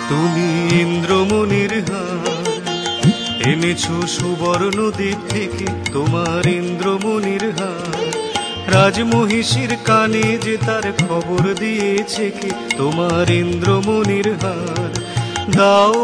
তুমি ইন্দ্রমণির হার এনেছো সুবর্ণ দ্বীপ থেকে, তোমার ইন্দ্রমণির হার রাজমহিষীর কানে যে তার খবর দিয়েছে কে, তোমার ইন্দ্রমণির হার দাও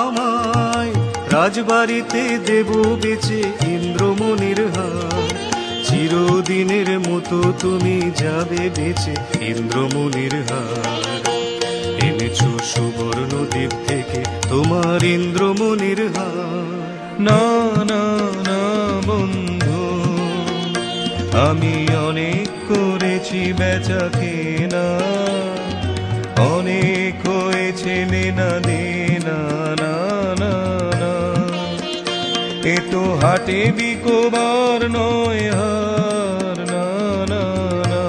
আমায়, রাজবাড়িতে দেব বেচে ইন্দ্রমণির হার, চিরদিনের মতো তুমি যাবে বেচে ইন্দ্রমণির হার। এনেছো সুবর্ণ দ্বীপ থেকে তোমার ইন্দ্রমণির হার। না না না বন্ধু, আমি অনেক করেছি বেচা কেনা, অনেক হয়েছে লেনা দেনা, না না না, এ তো হাটে বিকোবার নয় হার, না না না,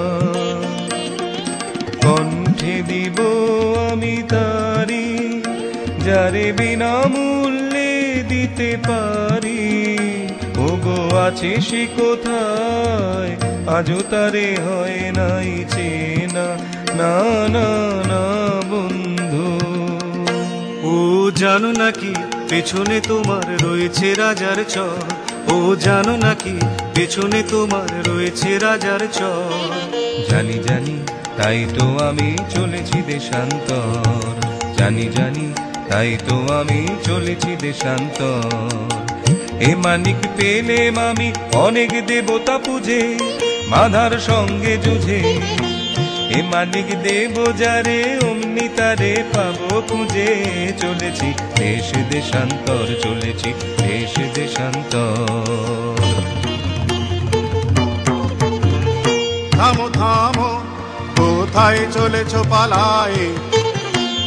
কণ্ঠে দিব আমি তারি, যারে বিনামূল্যে দিতে পারি, ওগো আছে সে কোথায়, আজও তারে হয় নাই চেনা, না না না বন্ধু। ও জানো নাকি পেছনে তোমার রয়েছে রাজার চর, ও জানো নাকি পেছনে তোমার রয়েছে রাজার চর। জানি জানি তাই তো আমি চলেছি দেশান্তর, জানি জানি তাই তো আমি চলেছি দেশান্তর। এ মানিক পেলে আমি অনেক দেবতা পুজে, মাধার সঙ্গে যুঝে, এ মানিক দেব যারে অমনি তারে পাবো খুঁজে, চলেছি দেশ দেশান্তর, চলেছি দেশ দেশান্তর। থামো থামো, কোথায় চলেছ পালায়ে,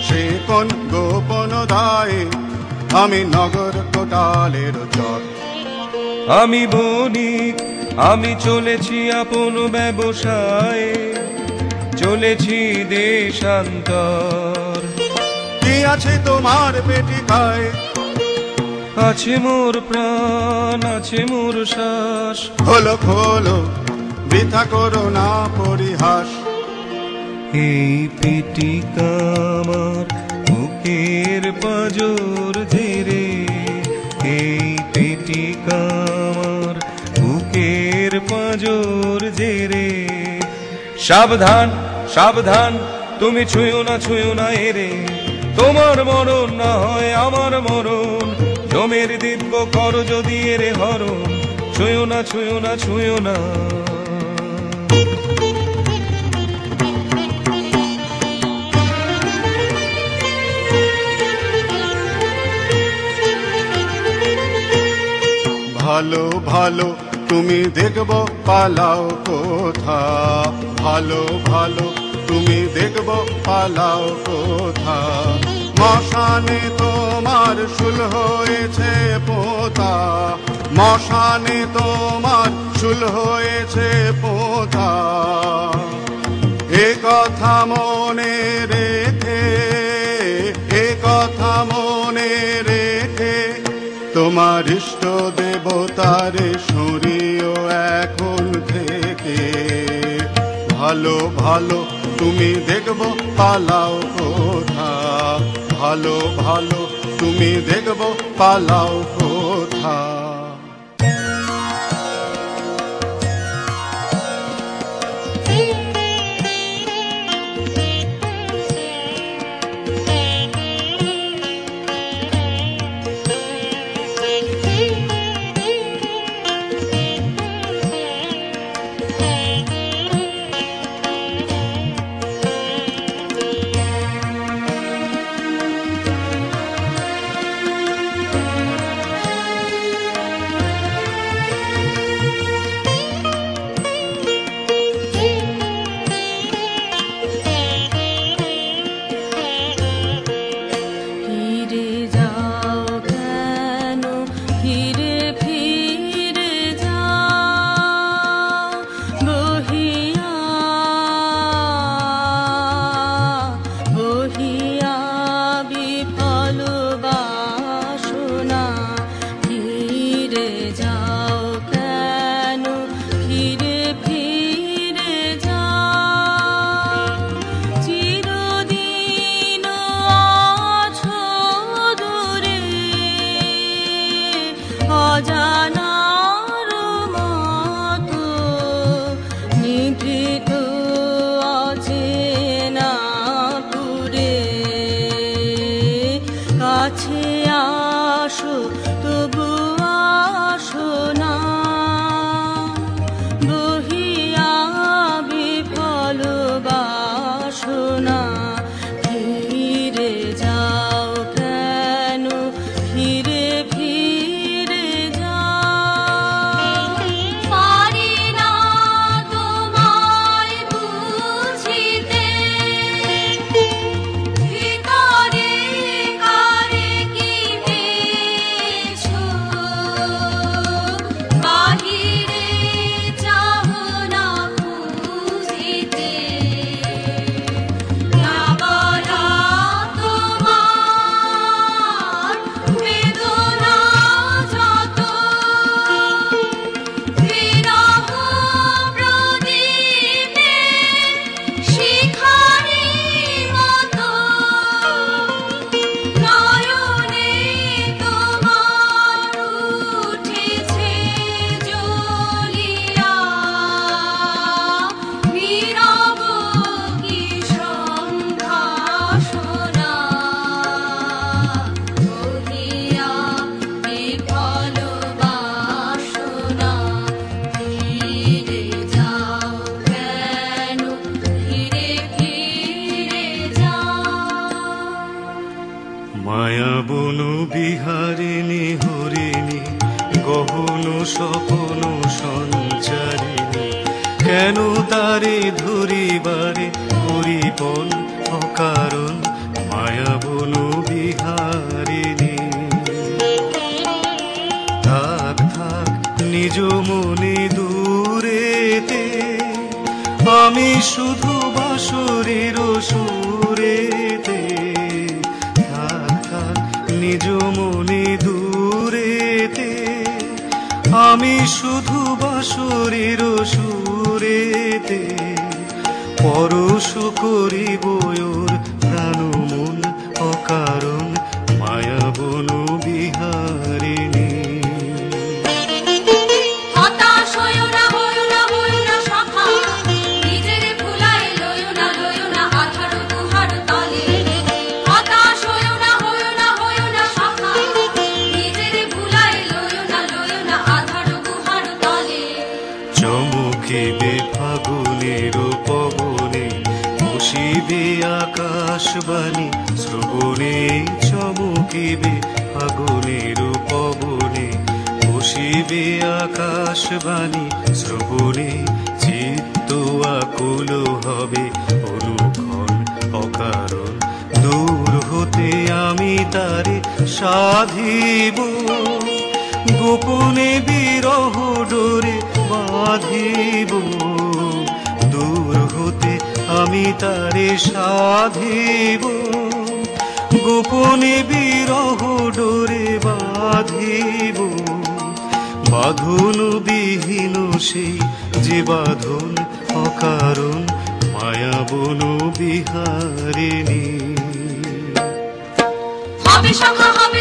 সে কোন গোপন দায়ে, আমি নগর কোটালের চর। আমি বণিক, আমি চলেছি আপন ব্যবসায়ে, চলেছি দেশান্তর। কি আছে তোমার পেটিকায়, আছে মোর প্রাণ, আছে মোর শ্বাস, খোলো খোলো বৃথা করো না পরিহাস। এই পেটিকা আমার বুকের পাঁজর ধরে, এই পেটিকা আমার বুকের পাঁজর ধরে। সাবধান সাবধান তুমি ছুঁয়ো না এরে, তোমার মরণ না হয় আমার মরণ, জমের দিব্য কর যদি এরে হরণ, ছুঁয়ো না ছুঁয়ো না ছুঁয়ো না। ভালো ভালো তুমি দেখব পালাও কোথা, ভালো ভালো তুমি দেখব পালাও কোথা। মশানে তোমার শুল হয়েছে পোতা, মশানে তোমার শুল হয়েছে পোতা। এ কথা মনে রেখে, এ কথা মনে রেখে, তোমার ইষ্ট দেবতারে সরিও এখন থেকে। ভালো ভালো তুমি দেখব পালাও কোথা, ভালো ভালো তুমি দেখব পালাও কোথা। কাছে আসো তবু আসো না, বহিয়া বিফল বাসনা। ফিরে যাও কেন, ফিরে ফিরে যাও। পারি না তোমায় বুঝিতে, ভিতরে কারে কি পেছো, বাহিরে চাহো না বুঝিতে। না বলা তোমার বেদনা যত, বিরহ প্রদীপে শিখারি মতো। নয়নে তোমার উঠেছে জ্বলিয়া, নীরব কি সম্ভাষণা। বহিয়া বিফল বাসনা, ফিরে যাও কেন, ফিরে ফিরে যাও। মায়া বন বিহারিণী হরিণী, গহন স্বপন সঞ্চারিণী, কেন তারে ধরিবারে করিপন অকারণ। মায়া বন বিহারিণী, থাক থাক নিজ মনে দূরেতে, আমি শুধু বাঁশরীর সুরেতে। থাক থাক নিজ মনে দূরেতে, আমি শুধু বাঁশরীর সুরেতে। পরশ করিব ওর প্রাণ মন অকারণ, মায়া বন বিহারিণী। হতাশ হইও না, হইও না, হইও না সখা, নিজের ভুলাই লইও না আঠার গুহার তলে। হতাশ হইও না, হইও না, হইও না সখা, নিজের ভুলাই লইও না আঠার গুহার তলে। চমকিবে ফাগুনের পবনে, বসিবে আকাশবাণী শ্রবণে। চমকিবে ফাগুনের পবনে, বসিবে আকাশবাণী শ্রবণে। চিত্ত আকুল হবে অনুক্ষণ অকারণ, দূর হতে আমি তারে সাধিব। গোপনে বিরহ ডোরে বাঁধিব, দূর হতে আমি তারে সাধিব। গোপনে বিরহ ডোরে বাঁধিব, বাঁধন বিহীন সেই যে বাঁধন অকারণ, মায়া বন বিহারিণী। হবে সখা হবে